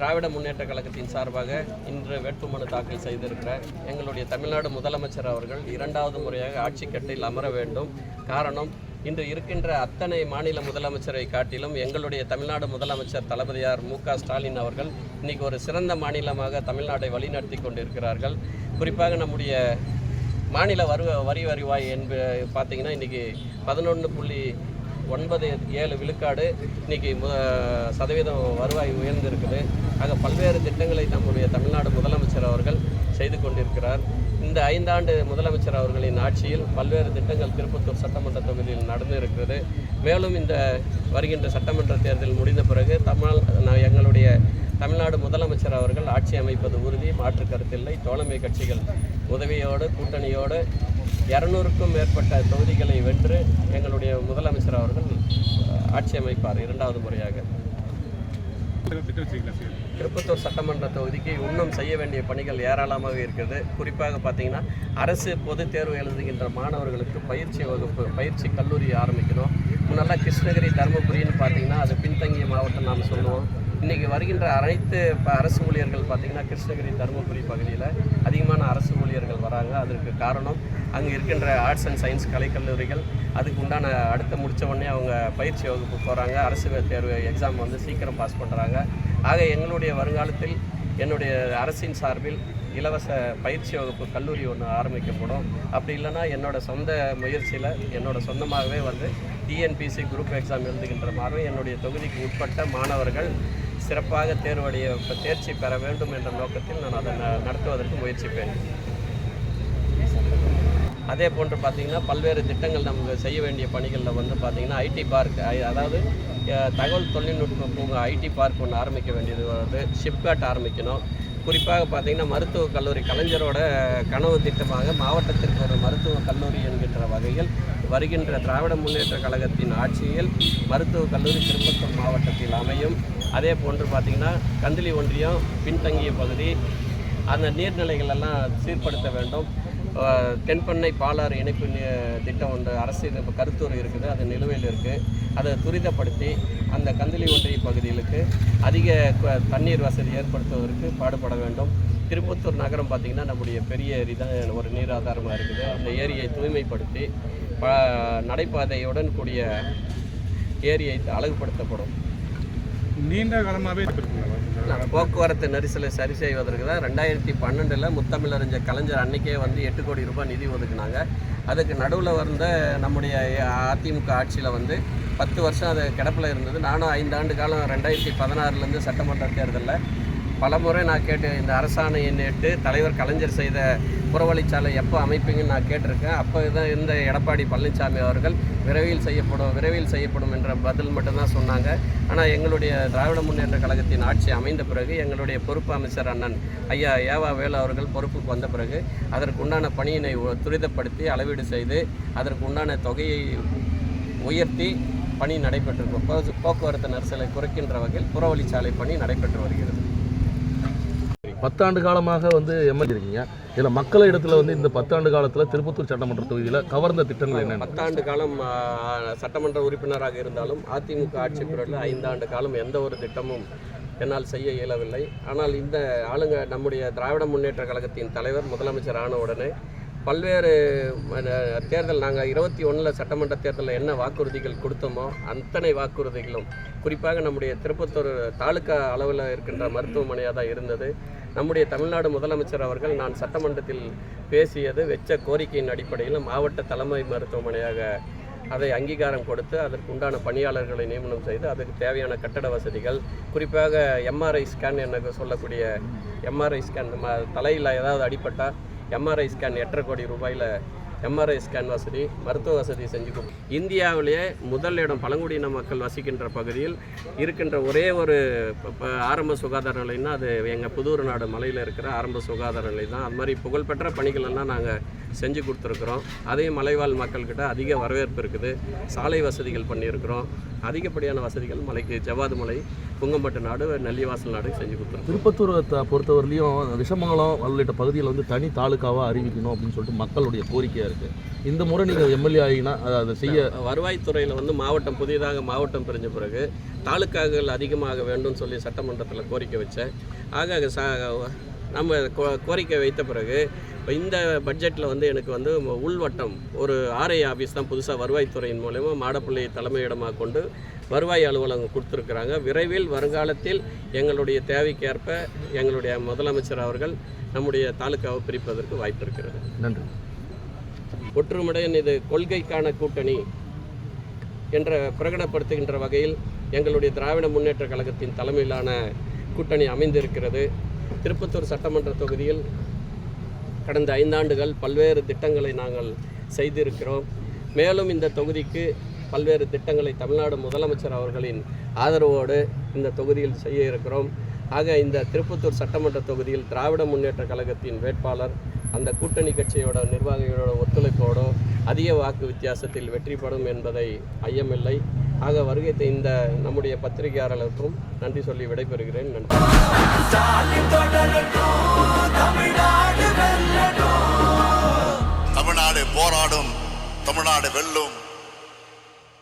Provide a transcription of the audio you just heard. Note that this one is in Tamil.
திராவிட முன்னேற்ற கழகத்தின் சார்பாக இன்று வேட்புமனு தாக்கல் செய்திருக்கிற எங்களுடைய தமிழ்நாடு முதலமைச்சர் அவர்கள் 2வது முறையாக ஆட்சி கட்டில் அமர வேண்டும். காரணம், இன்று இருக்கின்ற அத்தனை மாநில முதலமைச்சரை காட்டிலும் எங்களுடைய தமிழ்நாடு முதலமைச்சர் தளபதியார் மு.க. ஸ்டாலின் அவர்கள் இன்றைக்கி ஒரு சிறந்த மாநிலமாக தமிழ்நாட்டை வழிநடத்தி கொண்டிருக்கிறார்கள். குறிப்பாக நம்முடைய மாநில வரி வருவாய் பார்த்திங்கன்னா இன்றைக்கி 11.97 விழுக்காடு இன்றைக்கி சதவீதம் வருவாய் உயர்ந்திருக்குது. ஆக பல்வேறு திட்டங்களை நம்முடைய தமிழ்நாடு முதலமைச்சர் அவர்கள் செய்து கொண்டிருக்கிறார். இந்த 5 ஆண்டு முதலமைச்சர் அவர்களின் ஆட்சியில் பல்வேறு திட்டங்கள் திருப்பத்தூர் சட்டமன்ற தொகுதியில் நடந்து இருக்கிறது. மேலும் இந்த வருகின்ற சட்டமன்ற தேர்தல் முடிந்த பிறகு எங்களுடைய தமிழ்நாடு முதலமைச்சர் அவர்கள் ஆட்சி அமைப்பது உறுதி, மாற்று கருத்தில்லை. தோழமை கட்சிகள் உதவியோடு கூட்டணியோடு 200க்கும் மேற்பட்ட தொகுதிகளை வென்று எங்களுடைய முதலமைச்சர் அவர்கள் ஆட்சி அமைப்பார் 2வது முறையாக. திருப்பத்தூர் சட்டமன்ற தொகுதிக்கு இன்னும் செய்ய வேண்டிய பணிகள் ஏராளமாக இருக்கிறது. குறிப்பாக பார்த்திங்கன்னா அரசு பொதுத் தேர்வு எழுதுகின்ற மாணவர்களுக்கு பயிற்சி கல்லூரி ஆரம்பிக்கணும். முன்னெல்லாம் கிருஷ்ணகிரி தருமபுரின்னு பார்த்திங்கன்னா அது பின்தங்கிய மாவட்டம் நாம் சொல்லுவோம். இன்றைக்கி வருகின்ற அனைத்து அரசு ஊழியர்கள் பார்த்திங்கன்னா கிருஷ்ணகிரி தருமபுரி பகுதியில் அதிகமான அரசு ஊழியர்கள் வராங்க. அதற்கு காரணம் அங்கே இருக்கின்ற ஆர்ட்ஸ் அண்ட் சயின்ஸ் கலைக்கல்லூரிகள் அதுக்கு உண்டான அடுத்த முடித்த உடனே அவங்க பயிற்சி வகுப்பு போகிறாங்க. அரசு தேர்வு எக்ஸாம் வந்து சீக்கிரம் பாஸ் பண்ணுறாங்க. ஆக எங்களுடைய வருங்காலத்தில் என்னுடைய அரசின் சார்பில் இலவச பயிற்சி வகுப்பு கல்லூரி ஒன்று ஆரம்பிக்கப்படும். அப்படி இல்லைன்னா என்னோடய சொந்த முயற்சியில் என்னோடய சொந்தமாகவே வந்து டிஎன்பிசி குரூப் எக்ஸாம் எழுதுகின்ற மாதிரி என்னுடைய தொகுதிக்கு உட்பட்ட மாணவர்கள் சிறப்பாக தேர்ச்சி பெற வேண்டும் என்ற நோக்கத்தில் நான் அதை நடத்துவதற்கு முயற்சிப்பேன். அதே போன்று பார்த்திங்கன்னா பல்வேறு திட்டங்கள் நமக்கு செய்ய வேண்டிய பணிகளில் வந்து பார்த்திங்கன்னா ஐடி பார்க், அதாவது தகவல் தொழில்நுட்ப பூங்கா ஐடி பார்க் ஒன்று ஆரம்பிக்க வேண்டியது வருது. ஷிப்காட் ஆரம்பிக்கணும். குறிப்பாக பார்த்திங்கன்னா மருத்துவக் கல்லூரி கலைஞரோட கனவு திட்டமாக மாவட்டத்திற்கு ஒரு மருத்துவக் கல்லூரி என்கின்ற வகையில் வருகின்ற திராவிட முன்னேற்ற கழகத்தின் ஆட்சியில் மருத்துவக் கல்லூரி திருப்பத்தூர் மாவட்டத்தில் அமையும். அதே போன்று பார்த்திங்கன்னா கந்திலி ஒன்றியம் பின்தங்கிய பகுதி, அந்த நீர்நிலைகள் எல்லாம் சீர்படுத்த வேண்டும். தென்பண்ணை பாலாறு இணைப்பு திட்டம் ஒன்று அரசு கருத்தூர் இருக்குது, அது நிலுவையில் இருக்குது. அதை துரிதப்படுத்தி அந்த கந்திலி ஒன்றிய பகுதிகளுக்கு அதிக தண்ணீர் வசதி ஏற்படுத்துவதற்கு பாடுபட வேண்டும். திருப்பத்தூர் நகரம் பார்த்திங்கன்னா நம்முடைய பெரிய ஏரி தான் ஒரு நீர் ஆதாரமாக இருக்குது. அந்த ஏரியை தூய்மைப்படுத்தி நடைபாதையுடன் கூடிய ஏரியை அழகுபடுத்தப்படும். நீண்ட காலமாகவே போக்குவரத்து நெரிசலை சரி செய்வதற்கு தான் 2012 முத்தமிழறிஞர் கலைஞர் அன்றைக்கே வந்து 8 கோடி ரூபாய் நிதி ஒதுக்குனாங்க. அதுக்கு நடுவில் வந்த நம்முடைய அதிமுக ஆட்சியில் வந்து 10 வருஷம் அது கிடப்பில் இருந்தது. நானும் 5 ஆண்டு காலம் 2016 சட்டமன்ற தேர்தலில் பல முறை நான் கேட்டு இந்த அரசாணையை நேற்று தலைவர் கலைஞர் செய்த புறவழிச்சாலை எப்போ அமைப்பீங்கன்னு நான் கேட்டிருக்கேன். அப்போ தான் இந்த எடப்பாடி பழனிசாமி அவர்கள் விரைவில் செய்யப்படும் என்ற பதில் மட்டும்தான் சொன்னாங்க. ஆனால் எங்களுடைய திராவிட முன்னேற்ற கழகத்தின் ஆட்சி அமைந்த பிறகு எங்களுடைய பொறுப்பு அமைச்சர் அண்ணன் ஐயா ஏவா வேலு அவர்கள் பொறுப்புக்கு வந்த பிறகு அதற்குண்டான பணியினை துரிதப்படுத்தி அளவீடு செய்து அதற்குண்டான தொகையை உயர்த்தி பணி நடைபெற்றிருக்கும். போக்குவரத்து நெரிசலை குறைக்கின்ற வகையில் புறவழிச்சாலை பணி நடைபெற்று வருகிறது. 10 ஆண்டு காலமாக வந்து இருக்கீங்க. இதில் மக்களிடத்தில் வந்து இந்த 10 ஆண்டு காலத்தில் திருப்பத்தூர் சட்டமன்ற தொகுதியில் கவர்ந்த திட்டங்கள் என்ன? 10 ஆண்டு காலம் சட்டமன்ற உறுப்பினராக இருந்தாலும் அதிமுக ஆட்சி பிறகு 5 ஆண்டு காலம் எந்த ஒரு திட்டமும் என்னால் செய்ய இயலவில்லை. ஆனால் இந்த நம்முடைய திராவிட முன்னேற்ற கழகத்தின் தலைவர் முதலமைச்சர் ஆன உடனே பல்வேறு தேர்தல் நாங்கள் 21 சட்டமன்ற தேர்தலில் என்ன வாக்குறுதிகள் கொடுத்தோமோ அத்தனை வாக்குறுதிகளும் குறிப்பாக நம்முடைய திருப்பத்தூர் தாலுக்கா அளவில் இருக்கின்ற மருத்துவமனையாக தான் இருந்தது. நம்முடைய தமிழ்நாடு முதலமைச்சர் அவர்கள் நான் சட்டமன்றத்தில் பேசியது வச்ச கோரிக்கையின் அடிப்படையில் மாவட்ட தலைமை மருத்துவமனையாக அதை அங்கீகாரம் கொடுத்து அதற்கு உண்டான பணியாளர்களை நியமனம் செய்து அதுக்கு தேவையான கட்டட வசதிகள், குறிப்பாக எம்ஆர்ஐ ஸ்கேன் எனக்கு சொல்லக்கூடிய எம்ஆர்ஐ ஸ்கேன் தலையில் ஏதாவது அடிபட்டால் எம்ஆர்ஐ ஸ்கேன் 8.5 கோடி ரூபாயில் எம்ஆர்ஐ ஸ்கேன் வசதி, மருத்துவ வசதி செஞ்சு கொடுக்கும். இந்தியாவிலேயே முதல் இடம் பழங்குடியின மக்கள் வசிக்கின்ற பகுதியில் இருக்கின்ற ஒரே ஒரு ஆரம்ப சுகாதார நிலையம்னா அது எங்கள் புதூர் நாடு மலையில் இருக்கிற ஆரம்ப சுகாதார நிலை தான். அது மாதிரி புகழ்பெற்ற பணிகளெல்லாம் நாங்கள் செஞ்சு கொடுத்துருக்குறோம். அதையும் மலைவாழ் மக்கள்கிட்ட அதிக வரவேற்பு இருக்குது. சாலை வசதிகள் பண்ணியிருக்கிறோம். அதிகப்படியான வசதிகள் மலைக்கு ஜவ்வாது மலை, புங்கம்பட்டு நாடு, நெல்லிவாசல் நாடு செஞ்சு கொடுத்துருக்கோம். திருப்பத்தூர் பொறுத்தவரையிலையும் விஷமங்கலம் உள்ளிட்ட பகுதியில் வந்து தனி தாலுக்காவாக அறிவிக்கணும் அப்படின்னு சொல்லிட்டு மக்களுடைய கோரிக்கை இருக்குது. இந்த முறை நீங்கள் எம்எல்ஏ ஆகினா அதை செய்ய வருவாய்த்துறையில் வந்து புதிதாக மாவட்டம் பிரிஞ்ச பிறகு தாலுக்காக்கள் அதிகமாக வேண்டும் சொல்லி சட்டமன்றத்தில் கோரிக்கை வச்சேன். ஆக நம்ம கோரிக்கை வைத்த பிறகு இப்போ இந்த பட்ஜெட்டில் வந்து எனக்கு வந்து உள்வட்டம் ஒரு ஆர்ஐ ஆஃபீஸ் தான் புதுசாக வருவாய்த்துறையின் மூலயமா மாடப்பள்ளி தலைமையிடமாக கொண்டு வருவாய் அலுவலகம் கொடுத்துருக்குறாங்க. விரைவில் வருங்காலத்தில் எங்களுடைய தேவைக்கேற்ப எங்களுடைய முதலமைச்சர் அவர்கள் நம்முடைய தாலுக்காவை பிரிப்பதற்கு வாய்ப்பு இருக்கிறது. நன்றி. ஒற்றுமையுடன் இது கொள்கைக்கான கூட்டணி என்ற பிரகடனப்படுத்துகின்ற வகையில் எங்களுடைய திராவிட முன்னேற்ற கழகத்தின் தலைமையிலான கூட்டணி அமைந்திருக்கிறது. திருப்பத்தூர் சட்டமன்ற தொகுதியில் கடந்த 5 ஆண்டுகள் பல்வேறு திட்டங்களை நாங்கள் செய்திருக்கிறோம். மேலும் இந்த தொகுதிக்கு பல்வேறு திட்டங்களை தமிழ்நாடு முதலமைச்சர் அவர்களின் ஆதரவோடு இந்த தொகுதியில் செய்ய இருக்கிறோம். ஆக இந்த திருப்பத்தூர் சட்டமன்ற தொகுதியில் திராவிட முன்னேற்ற கழகத்தின் வேட்பாளர் அந்த கூட்டணி கட்சியோட நிர்வாகிகளோட ஒத்துழைப்போடு அதிக வாக்கு வித்தியாசத்தில் வெற்றி பெறும் என்பதை ஐயமில்லை. ஆக வருகை இந்த நம்முடைய பத்திரிகையாளர்களுக்கும் நன்றி சொல்லி விடைபெறுகிறேன். நன்றி. தமிழ்நாடு போராடும், தமிழ்நாடு வெல்லும்.